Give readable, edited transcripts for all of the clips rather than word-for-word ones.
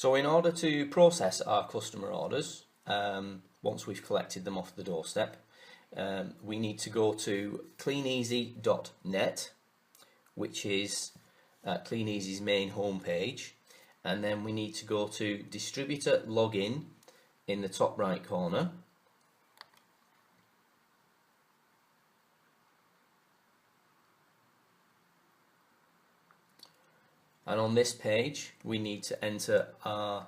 So in order to process our customer orders, once we've collected them off the doorstep, we need to go to Kleeneze.net, which is Kleeneze's main homepage, and then we need to go to Distributor Login in the top right corner. And on this page, we need to enter our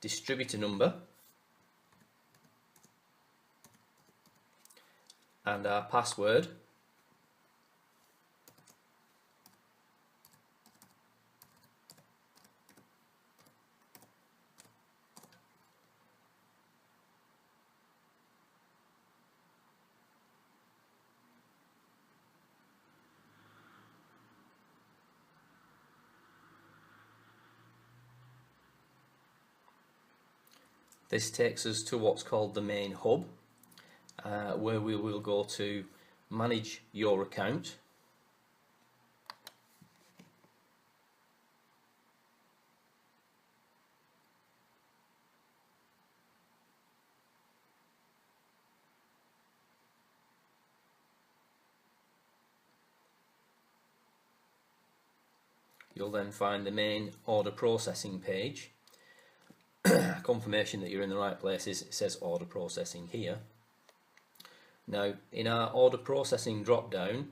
distributor number and our password. This takes us to what's called the main hub, where we will go to manage your account. You'll then find the main order processing page. Confirmation that you're in the right places, it says order processing here. Now in our order processing drop down,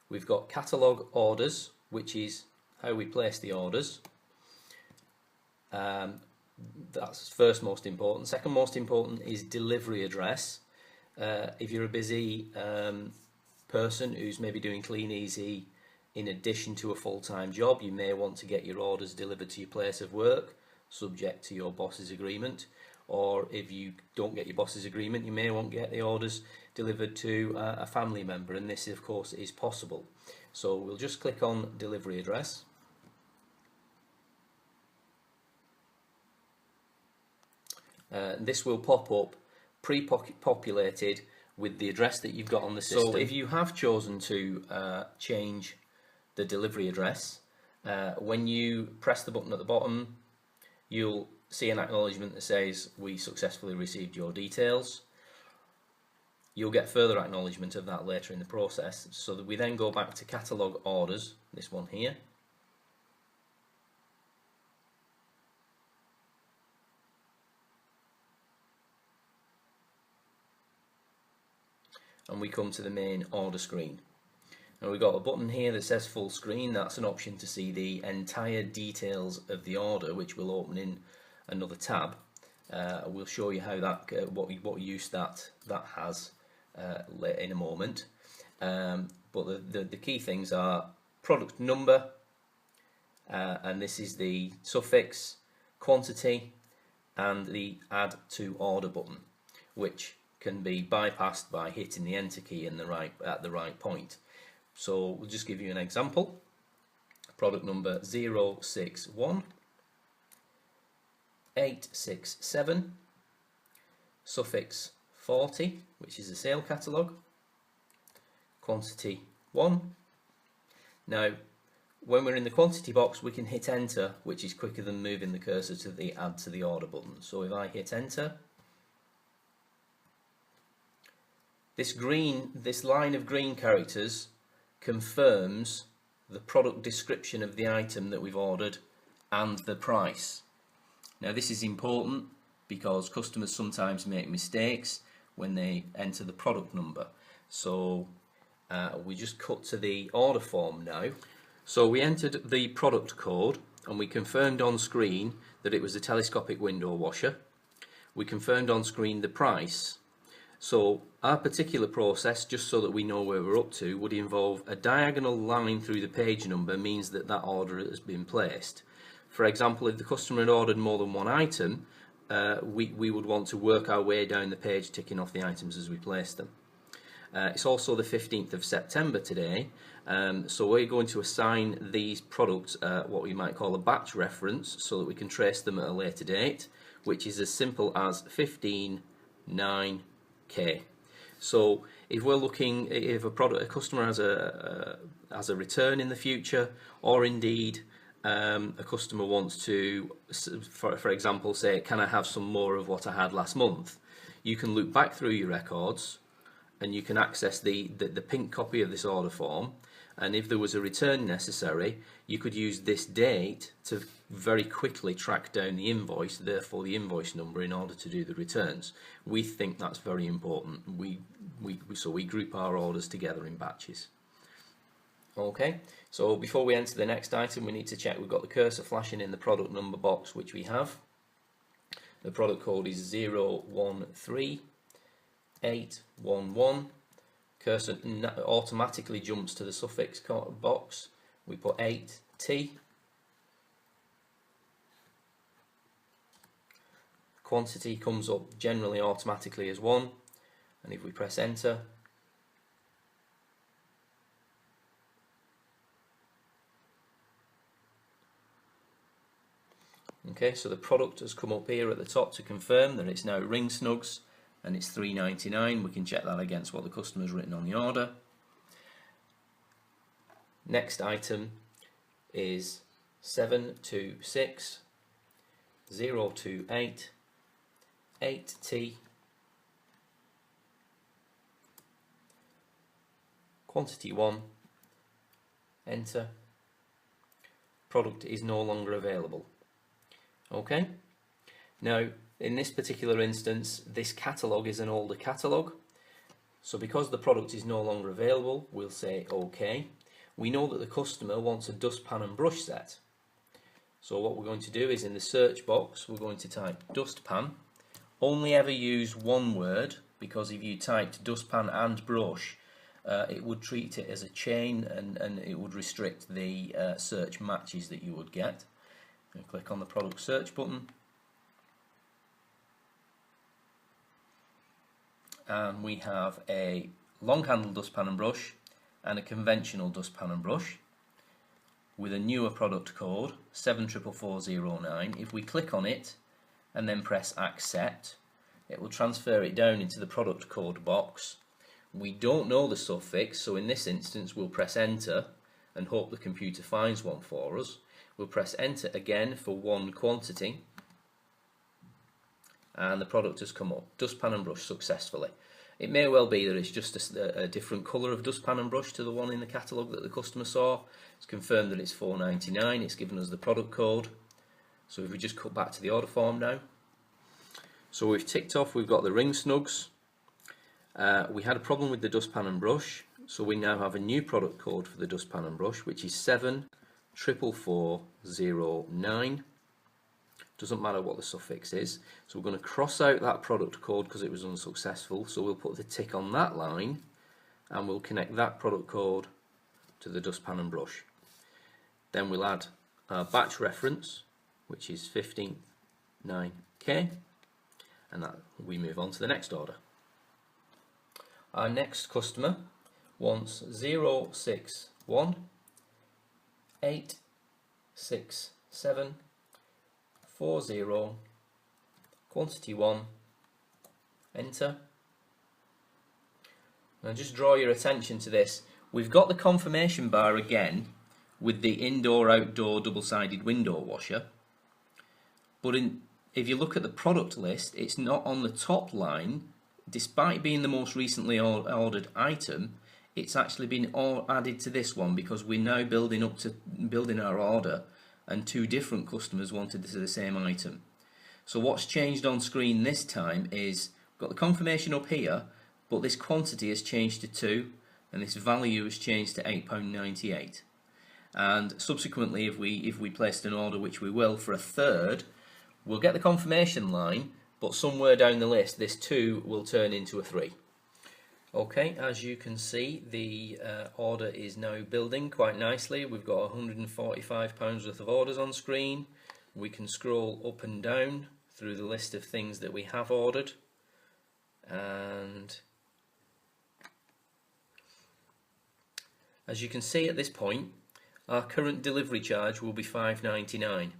we've got catalogue orders, which is how we place the orders. That's first most important. Second most important is delivery address. If you're a busy person who's maybe doing Kleeneze in addition to a full-time job, you may want to get your orders delivered to your place of work, subject to your boss's agreement. Or if you don't get your boss's agreement, you may want to get the orders delivered to a family member, and this of course is possible. So we'll just click on delivery address. This will pop up pre-populated with the address that you've got on the system. So if you have chosen to change the delivery address, when you press the button at the bottom, you'll see an acknowledgement that says we successfully received your details. You'll get further acknowledgement of that later in the process, so that we then go back to catalogue orders, this one here. And we come to the main order screen. Now we've got a button here that says full screen. That's an option to see the entire details of the order, which will open in another tab. We'll show you how that what use that has in a moment. But the key things are product number, and this is the suffix, quantity, and the add to order button, which can be bypassed by hitting the enter key at the right point. So we'll just give you an example. Product number 061 867, suffix 40, which is a sale catalogue, quantity 1. Now when we're in the quantity box, we can hit enter, which is quicker than moving the cursor to the add to the order button. So if I hit enter, this line of green characters confirms the product description of the item that we've ordered and the price. Now this is important because customers sometimes make mistakes when they enter the product number. So we just cut to the order form now. So we entered the product code and we confirmed on screen that it was a telescopic window washer. We confirmed on screen the price. So our particular process, just so that we know where we're up to, would involve a diagonal line through the page number, means that that order has been placed. For example, if the customer had ordered more than one item, we would want to work our way down the page, ticking off the items as we place them. It's also the 15th of September today, so we're going to assign these products what we might call a batch reference, so that we can trace them at a later date, which is as simple as 15/9. So if we're looking, if a customer has a return in the future, or indeed a customer wants to, for example, say, can I have some more of what I had last month? You can look back through your records and you can access the pink copy of this order form, and if there was a return necessary, you could use this date to very quickly track down the invoice, therefore the invoice number, in order to do the returns. We think that's very important. So we group our orders together in batches. Okay, so before we enter the next item, we need to check we've got the cursor flashing in the product number box, which we have. The product code is 013811. Cursor automatically jumps to the suffix box. We put 8T. Quantity comes up generally automatically as 1, and if we press enter, okay, so the product has come up here at the top to confirm that it's now ring snugs and it's $3.99. We can check that against what the customer's written on the order. Next item is 726028 8T. Quantity 1. Enter. Product is no longer available. Okay, now in this particular instance, this catalogue is an older catalogue, so because the product is no longer available, we'll say OK. We know that the customer wants a dustpan and brush set, so what we're going to do is in the search box we're going to type dustpan. Only ever use one word, because if you typed dustpan and brush, it would treat it as a chain and it would restrict the search matches that you would get. And click on the product search button, and we have a long handle dustpan and brush and a conventional dustpan and brush with a newer product code 744409. If we click on it and then press accept, it will transfer it down into the product code box. We don't know the suffix, so in this instance we'll press enter and hope the computer finds one for us. We'll press enter again for one quantity, and the product has come up, dustpan and brush, successfully. It may well be that it's just a different colour of dustpan and brush to the one in the catalogue that the customer saw. It's confirmed that it's $4.99, it's given us the product code. So if we just cut back to the order form now. So we've ticked off, we've got the ring snugs. We had a problem with the dustpan and brush, so we now have a new product code for the dustpan and brush, which is 744409. Doesn't matter what the suffix is, so we're going to cross out that product code because it was unsuccessful, so we'll put the tick on that line and we'll connect that product code to the dustpan and brush. Then we'll add our batch reference, which is 159K, and that we move on to the next order. Our next customer wants 06186740, quantity 1, enter. Now just draw your attention to this. We've got the confirmation bar again with the indoor-outdoor double-sided window washer, but if you look at the product list, it's not on the top line. Despite being the most recently ordered item, it's actually been added to this one because we're now building our order, and two different customers wanted the same item. So what's changed on screen this time is we've got the confirmation up here, but this quantity has changed to 2 and this value has changed to £8.98. And subsequently, if we placed an order, which we will, for a third, we'll get the confirmation line, but somewhere down the list this 2 will turn into a 3. Okay, as you can see, the order is now building quite nicely. We've got £145 worth of orders on screen. We can scroll up and down through the list of things that we have ordered, and as you can see at this point, our current delivery charge will be £5.99.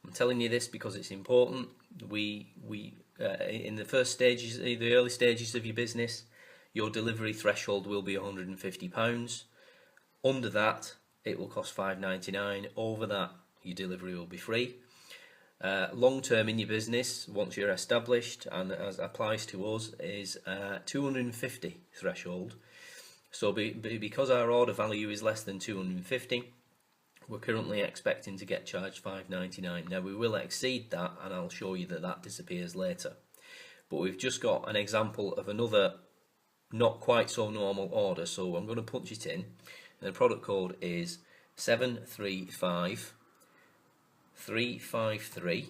I'm telling you this because it's important. In the first stages, the early stages of your business, your delivery threshold will be £150. Under that, it will cost £5.99. Over that, your delivery will be free. Long term in your business, once you're established, and as applies to us, is 250 threshold. So because our order value is less than 250, we're currently expecting to get charged £5.99. Now we will exceed that, and I'll show you that that disappears later. But we've just got an example of another not quite so normal order, so I'm going to punch it in. And the product code is 735353.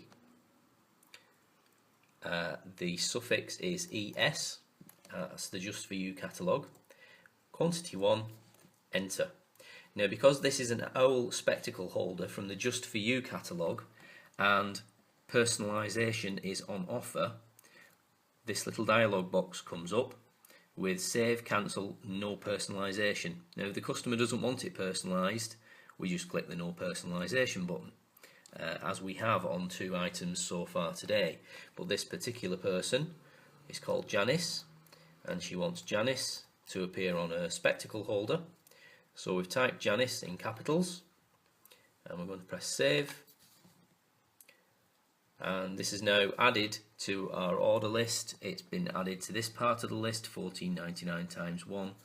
The suffix is ES. That's the Just For You catalogue. Quantity 1, enter. Now, because this is an owl spectacle holder from the Just For You catalogue and personalisation is on offer, this little dialog box comes up with save, cancel, no personalisation. Now, if the customer doesn't want it personalised, we just click the no personalisation button, as we have on 2 items so far today. But this particular person is called Janice, and she wants Janice to appear on her spectacle holder. So we've typed Janice in capitals, and we're going to press save. And this is now added to our order list. It's been added to this part of the list, £14.99 times 1,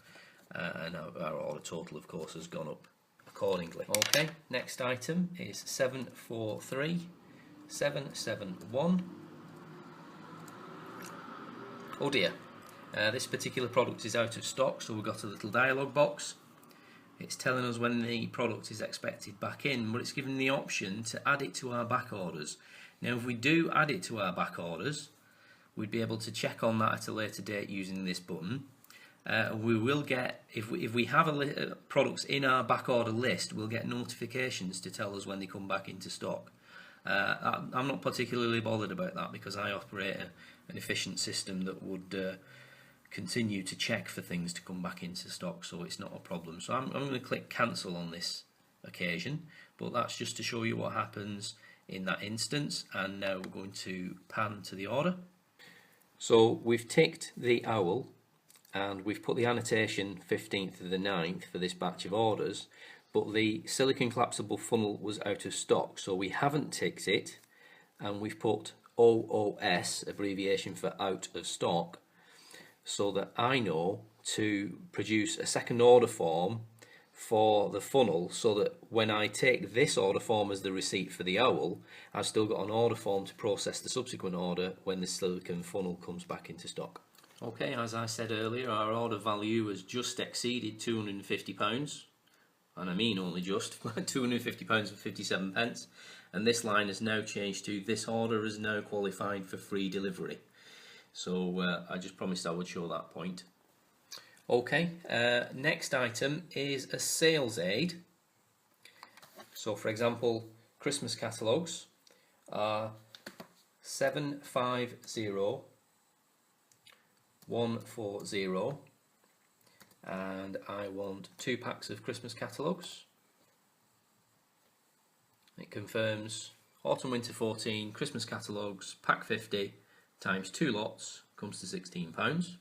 and our order total, of course, has gone up accordingly. Okay, next item is 743771. Oh dear, this particular product is out of stock, so we've got a little dialog box. It's telling us when the product is expected back in, but it's given the option to add it to our back orders. Now, if we do add it to our back orders, we'd be able to check on that at a later date using this button. We will get, if we have products in our back order list, we'll get notifications to tell us when they come back into stock. I'm not particularly bothered about that because I operate an efficient system that would continue to check for things to come back into stock, so it's not a problem. So I'm going to click cancel on this occasion, but that's just to show you what happens in that instance. And now we're going to pan to the order. So we've ticked the owl and we've put the annotation 15th of the 9th for this batch of orders, but the silicone collapsible funnel was out of stock, so we haven't ticked it, and we've put OOS, abbreviation for out of stock, so that I know to produce a second order form for the funnel, so that when I take this order form as the receipt for the owl, I've still got an order form to process the subsequent order when the silicone funnel comes back into stock. Okay, as I said earlier, our order value has just exceeded £250, and I mean only just, £250.57, and this line has now changed to this order is now qualified for free delivery. So I just promised I would show that point. Okay, next item is a sales aid. So for example, Christmas catalogues are 750140, and I want 2 packs of Christmas catalogues. It confirms Autumn Winter 14 Christmas catalogues, pack 50 times 2 lots comes to £16.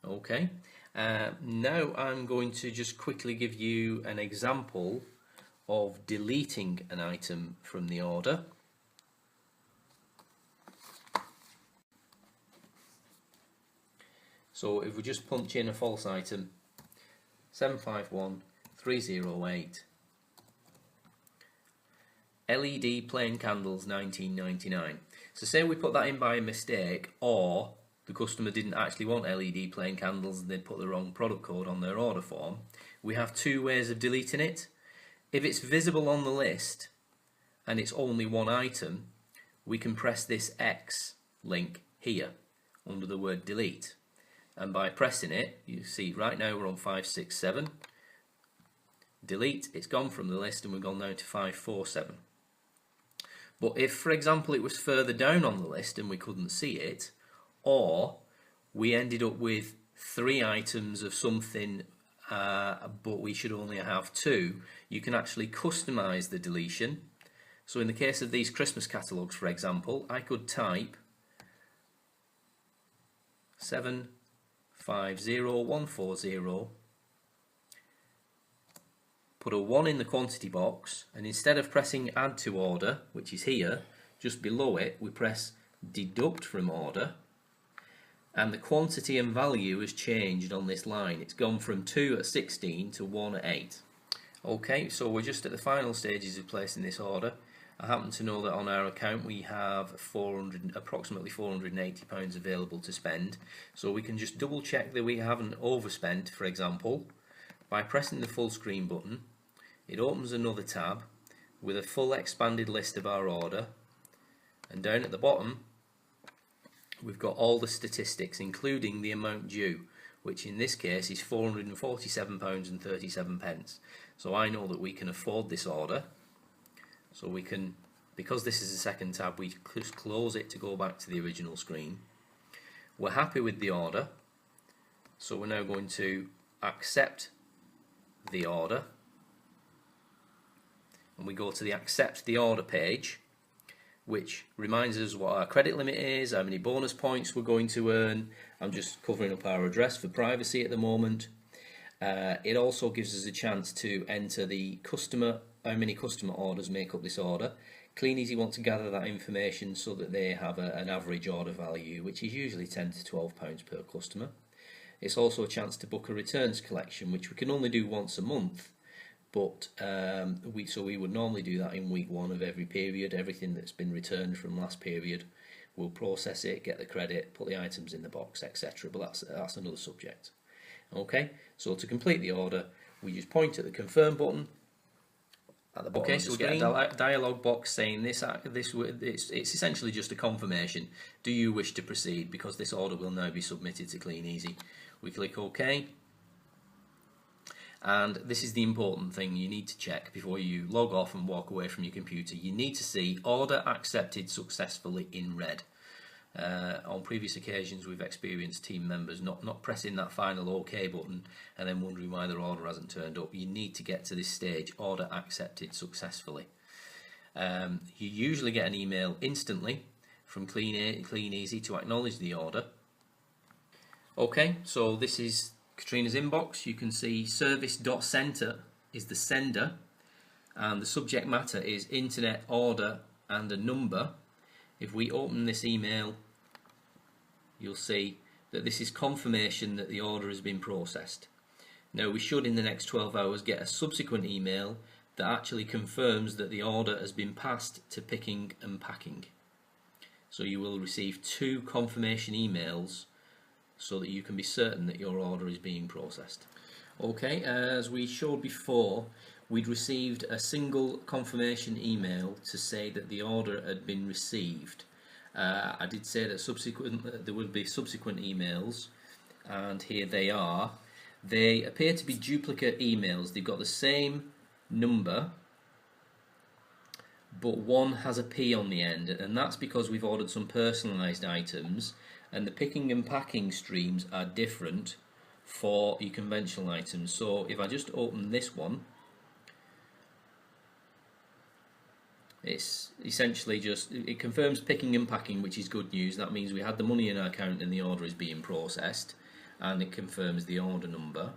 Okay, now I'm going to just quickly give you an example of deleting an item from the order. So if we just punch in a false item, 751308, LED plain candles, £19.99. So say we put that in by mistake, or the customer didn't actually want LED plain candles and they put the wrong product code on their order form. We have 2 ways of deleting it. If it's visible on the list and it's only one item, we can press this X link here under the word delete. And by pressing it, you see right now we're on 567. Delete, it's gone from the list and we've gone down to 547. But if, for example, it was further down on the list and we couldn't see it, or we ended up with 3 items of something but we should only have 2, you can actually customize the deletion. So in the case of these Christmas catalogues, for example, I could type 750140, put a 1 in the quantity box, and instead of pressing add to order, which is here, just below it we press deduct from order, and the quantity and value has changed on this line. It's gone from 2 at 16 to 1 at 8. Okay, so we're just at the final stages of placing this order. I happen to know that on our account we have approximately £480 available to spend, so we can just double check that we haven't overspent, for example, by pressing the full screen button. It opens another tab with a full expanded list of our order, and down at the bottom we've got all the statistics including the amount due, which in this case is £447.37. So I know that we can afford this order. So we can, because this is the second tab, we just close it to go back to the original screen. We're happy with the order, so we're now going to accept the order, and we go to the accept the order page, which reminds us what our credit limit is, how many bonus points we're going to earn. I'm just covering up our address for privacy at the moment. It also gives us a chance to enter the customer, how many customer orders make up this order. Kleeneze want to gather that information so that they have an average order value, which is usually £10 to £12 per customer. It's also a chance to book a returns collection, which we can only do once a month, but we would normally do that in week 1 of every period. Everything that's been returned from last period, we'll process it, get the credit, put the items in the box, etc. But that's another subject. Okay, so to complete the order, we just point at the confirm button at the bottom of the screen. Okay, so we get a dialog box saying it's essentially just a confirmation. Do you wish to proceed? Because this order will now be submitted to Kleeneze. We click OK, and this is the important thing you need to check before you log off and walk away from your computer. You need to see order accepted successfully in red. On previous occasions we've experienced team members not pressing that final OK button and then wondering why their order hasn't turned up. You need to get to this stage, order accepted successfully. You usually get an email instantly from Kleeneze to acknowledge the order. Okay, so this is Katrina's inbox. You can see service.center is the sender, and the subject matter is internet order and a number. If we open this email, you'll see that this is confirmation that the order has been processed. Now we should in the next 12 hours get a subsequent email that actually confirms that the order has been passed to picking and packing. So you will receive 2 confirmation emails so that you can be certain that your order is being processed. Okay, as we showed before, we'd received a single confirmation email to say that the order had been received. I did say that there would be subsequent emails, and here they are. They appear to be duplicate emails. They've got the same number, but one has a P on the end, and that's because we've ordered some personalised items, and the picking and packing streams are different for your conventional items. So if I just open this one, it's essentially just, it confirms picking and packing, which is good news. That means we had the money in our account and the order is being processed, and it confirms the order number.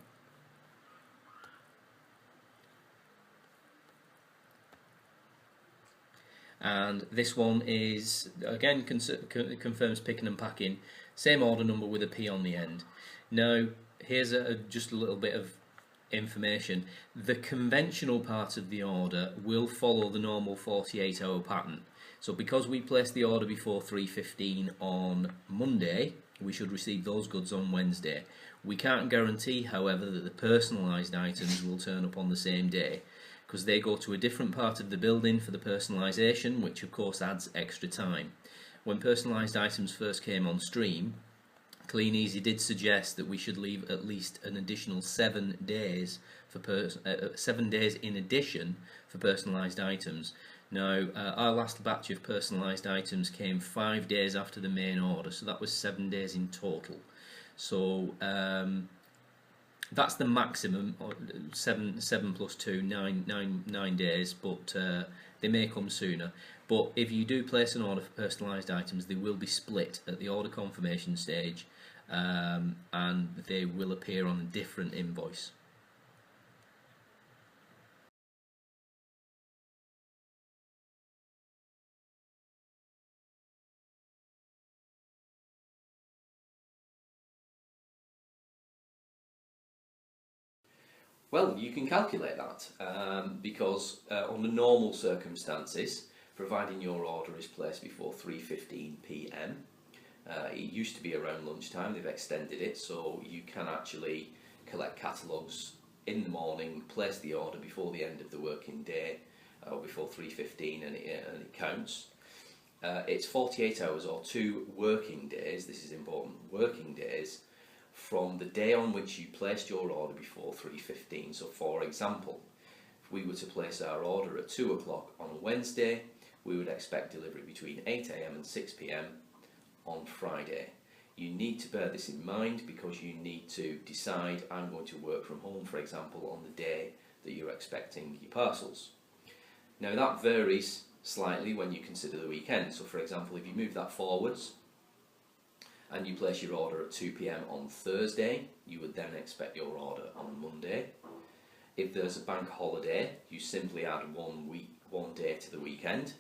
And this one is again confirms picking and packing, same order number with a P on the end. Now here's just a little bit of information. The conventional part of the order will follow the normal 48-hour pattern. So because we placed the order before 3:15 on Monday, we should receive those goods on Wednesday. We can't guarantee, however, that the personalised items will turn up on the same day, because they go to a different part of the building for the personalisation, which of course adds extra time. When personalised items first came on stream, Kleeneze did suggest that we should leave at least an additional 7 days for 7 days in addition for personalised items. Now our last batch of personalised items came 5 days after the main order, so that was 7 days in total. So that's the maximum, 7 plus 2, 9 days, but they may come sooner. But if you do place an order for personalised items, they will be split at the order confirmation stage, and they will appear on a different invoice. Well, you can calculate that because under normal circumstances, providing your order is placed before 3:15 p.m, it used to be around lunchtime. They've extended it so you can actually collect catalogues in the morning, place the order before the end of the working day, or before 3:15, and it counts. It's 48 hours or 2 working days, this is important, working days, from the day on which you placed your order before 3:15. So for example, if we were to place our order at 2 o'clock on a Wednesday, we would expect delivery between 8 a.m. and 6 p.m. on Friday. You need to bear this in mind because you need to decide, I'm going to work from home, for example, on the day that you're expecting your parcels. Now that varies slightly when you consider the weekend. So for example, if you move that forwards and you place your order at 2 p.m. on Thursday, you would then expect your order on Monday. If there's a bank holiday, you simply add one day to the weekend.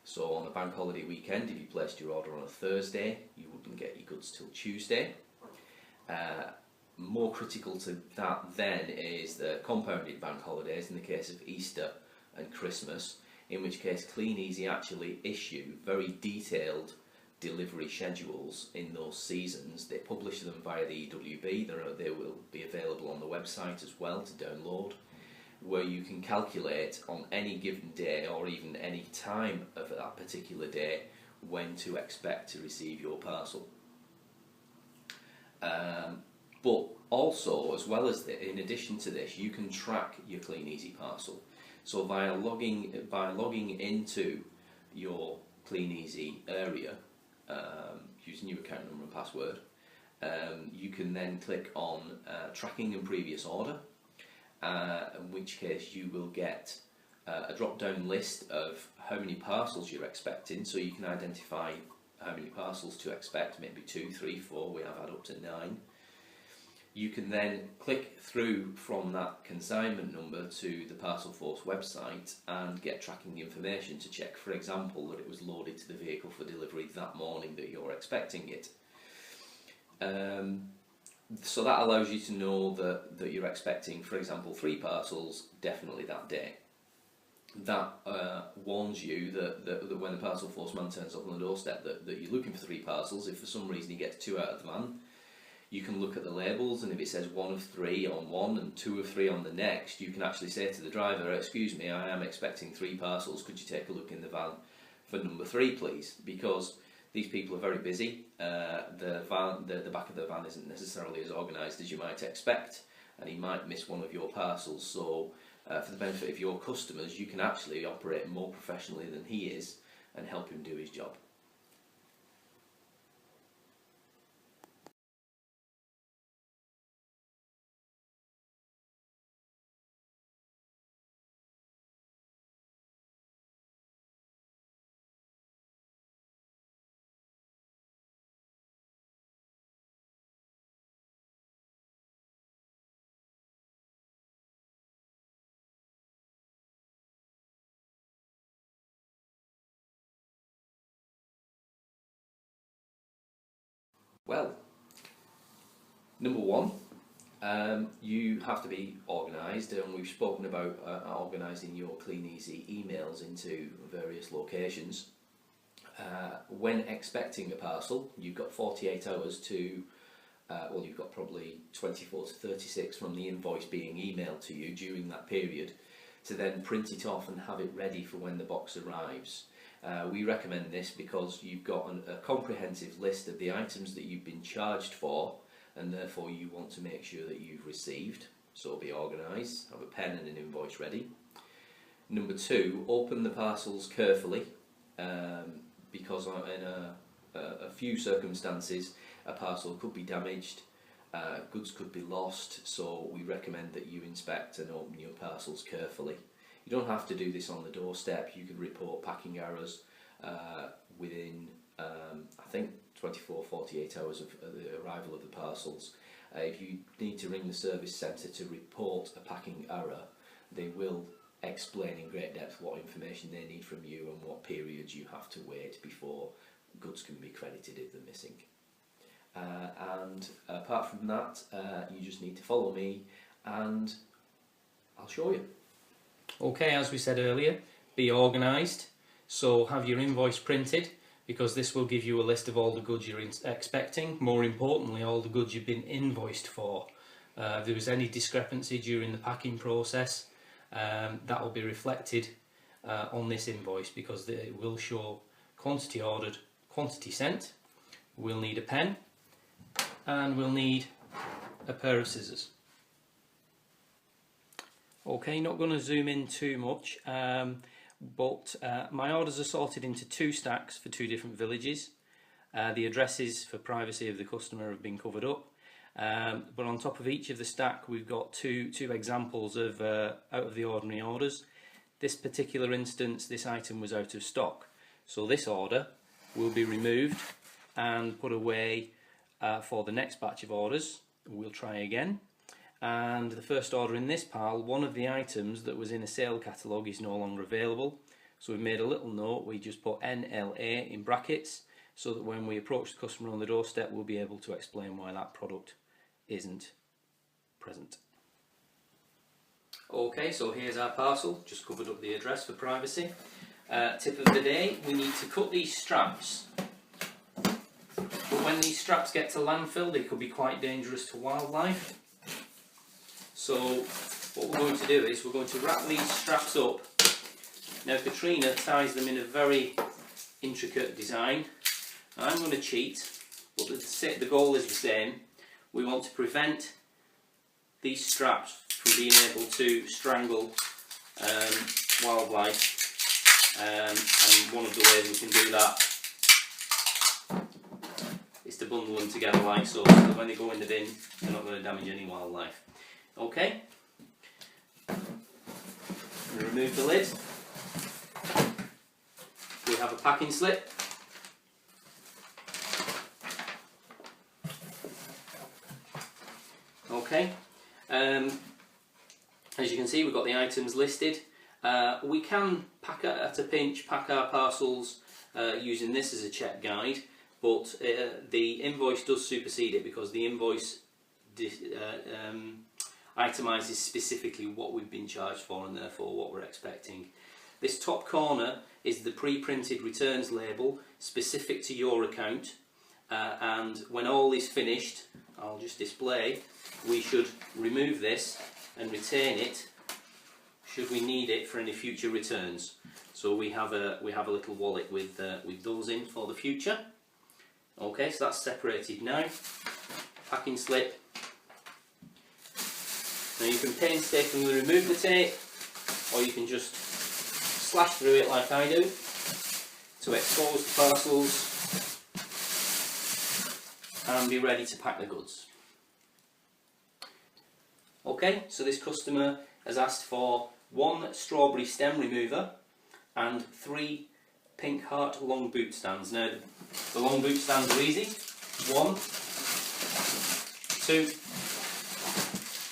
So on a bank holiday weekend, if you placed your order on a Thursday, you wouldn't get your goods till Tuesday. More critical to that then is the compounded bank holidays in the case of Easter and Christmas, in which case Kleeneze actually issue very detailed delivery schedules in those seasons. They publish them via the EWB. They will be available on the website as well to download, where you can calculate on any given day or even any time of that particular day when to expect to receive your parcel. But also, as well as in addition to this, you can track your Kleeneze parcel. So by logging into your Kleeneze area using your account number and password, you can then click on tracking and previous order, in which case you will get a drop-down list of how many parcels you're expecting, so you can identify how many parcels to expect, maybe 2, 3, 4, we have had up to 9. You can then click through from that consignment number to the Parcel Force website and get tracking information to check, for example, that it was loaded to the vehicle for delivery that morning that you're expecting it. So that allows you to know that you're expecting, for example, 3 parcels definitely that day. That warns you that when the Parcel Force man turns up on the doorstep that you're looking for 3 parcels. If for some reason he gets 2 out of the van, you can look at the labels, and if it says 1 of 3 on one and 2 of 3 on the next, you can actually say to the driver, excuse me, I am expecting 3 parcels, could you take a look in the van for number 3 please? Because these people are very busy. The back of the van isn't necessarily as organised as you might expect, and he might miss one of your parcels. So for the benefit of your customers, you can actually operate more professionally than he is and help him do his job. Well, number 1, you have to be organised, and we've spoken about organising your Kleeneze emails into various locations. When expecting a parcel, you've got 48 hours to, well, you've got probably 24 to 36 from the invoice being emailed to you during that period, to then print it off and have it ready for when the box arrives. We recommend this because you've got a comprehensive list of the items that you've been charged for, and therefore you want to make sure that you've received. So be organised, have a pen and an invoice ready. Number 2, open the parcels carefully, because in a few circumstances a parcel could be damaged, goods could be lost, so we recommend that you inspect and open your parcels carefully. You don't have to do this on the doorstep. You can report packing errors within, I think, 24-48 hours of the arrival of the parcels. If you need to ring the service centre to report a packing error, they will explain in great depth what information they need from you and what periods you have to wait before goods can be credited if they're missing. And apart from that, you just need to follow me and I'll show you. Okay, as we said earlier, be organised. So have your invoice printed, because this will give you a list of all the goods you're expecting. More importantly, all the goods you've been invoiced for. If there was any discrepancy during the packing process, that will be reflected on this invoice, because it will show quantity ordered, quantity sent. We'll need a pen, and we'll need a pair of scissors. Okay, not going to zoom in too much, but my orders are sorted into 2 stacks for 2 different villages. The addresses for privacy of the customer have been covered up, but on top of each of the stack we've got two examples of out of the ordinary orders. This particular instance, this item was out of stock, so this order will be removed and put away for the next batch of orders. We'll try again. And the first order in this pile, one of the items that was in a sale catalogue is no longer available. So we've made a little note, we just put NLA in brackets, so that when we approach the customer on the doorstep we'll be able to explain why that product isn't present. Okay, so here's our parcel, just covered up the address for privacy. Tip of the day, we need to cut these straps. But when these straps get to landfill they could be quite dangerous to wildlife. So what we're going to do is we're going to wrap these straps up. Now Katrina ties them in a very intricate design. I'm going to cheat, but the goal is the same. We want to prevent these straps from being able to strangle wildlife, and one of the ways we can do that is to bundle them together like so that when they go in the bin they're not going to damage any wildlife. Okay, I'm going to remove the lid. We have a packing slip. Okay, as you can see we've got the items listed. We can pack at a pinch, pack our parcels using this as a check guide, but the invoice does supersede it, because the invoice itemises specifically what we've been charged for and therefore what we're expecting. This top corner is the pre-printed returns label specific to your account, and when all is finished, I'll just display, we should remove this and retain it should we need it for any future returns. So we have a little wallet with those in for the future. Okay, so that's separated now. Packing slip. Now you can painstakingly remove the tape, or you can just slash through it like I do to expose the parcels and be ready to pack the goods. Okay, so this customer has asked for 1 strawberry stem remover and 3 pink heart long boot stands. Now the long boot stands are easy. 1, 2,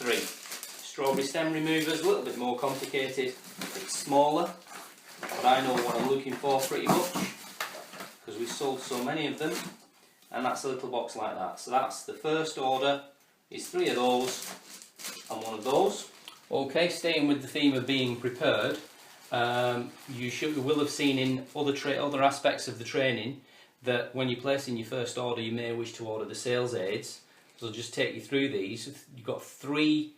3. Strawberry stem remover is a little bit more complicated. It's smaller, but I know what I'm looking for pretty much, because we've sold so many of them, and that's a little box like that. So that's the first order, is 3 of those and 1 of those. Okay, staying with the theme of being prepared, you will have seen in other aspects of the training that when you're placing your first order you may wish to order the sales aids. So I'll just take you through these. You've got 3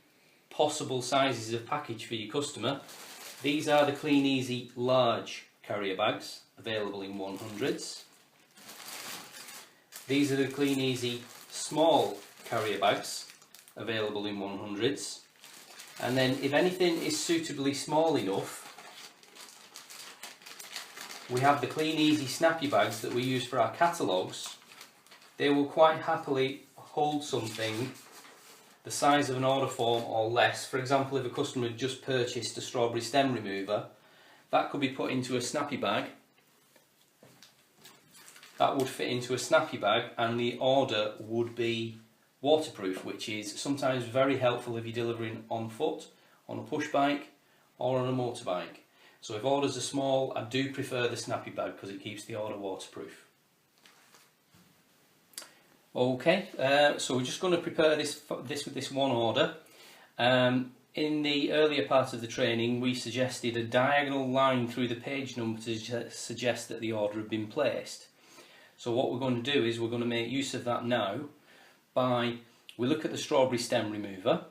possible sizes of package for your customer. These are the Kleeneze large carrier bags, available in 100s. These are the Kleeneze small carrier bags, available in 100s. And then if anything is suitably small enough, we have the Kleeneze snappy bags that we use for our catalogues. They will quite happily hold something the size of an order form or less. For example, if a customer had just purchased a strawberry stem remover, that could be put into a snappy bag. That would fit into a snappy bag and the order would be waterproof, which is sometimes very helpful if you're delivering on foot, on a push bike or on a motorbike. So if orders are small, I do prefer the snappy bag because it keeps the order waterproof. Okay, so we're just going to prepare this with this one order. In the earlier part of the training, we suggested a diagonal line through the page number to suggest that the order had been placed. So what we're going to do is we're going to make use of that now by, we look at the strawberry stem remover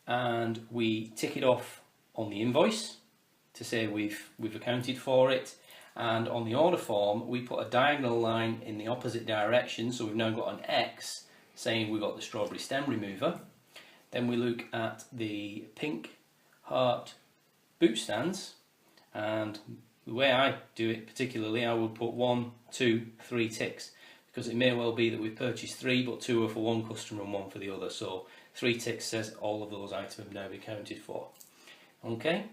and we tick it off on the invoice to say we've accounted for it, and on the order form we put a diagonal line in the opposite direction, so we've now got an X saying we've got the strawberry stem remover. Then we look at the pink heart boot stands, and the way I do it particularly, I would put 1, 2, 3 ticks, because it may well be that we've purchased 3 but 2 are for one customer and 1 for the other, so 3 ticks says all of those items have now been accounted for. Okay?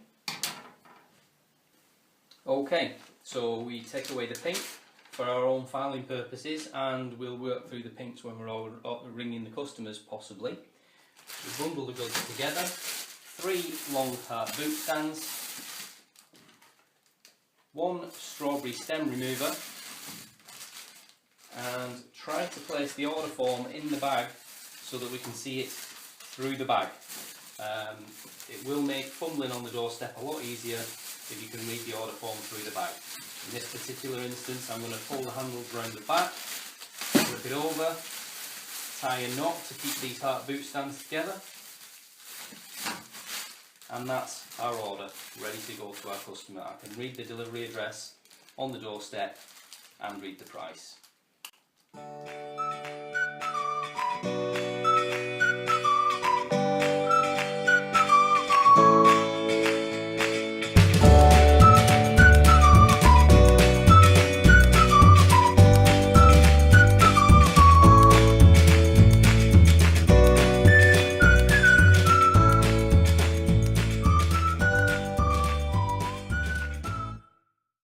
Okay, so we take away the pink for our own filing purposes, and we'll work through the pinks when we're all ringing the customers possibly. We bundle the goods together, 3 long heart boot stands, 1 strawberry stem remover, and try to place the order form in the bag so that we can see it through the bag. It will make fumbling on the doorstep a lot easier if you can read the order form through the bag. In this particular instance, I'm going to pull the handles around the back, flip it over, tie a knot to keep these heart boot stands together, and that's our order ready to go to our customer. I can read the delivery address on the doorstep and read the price.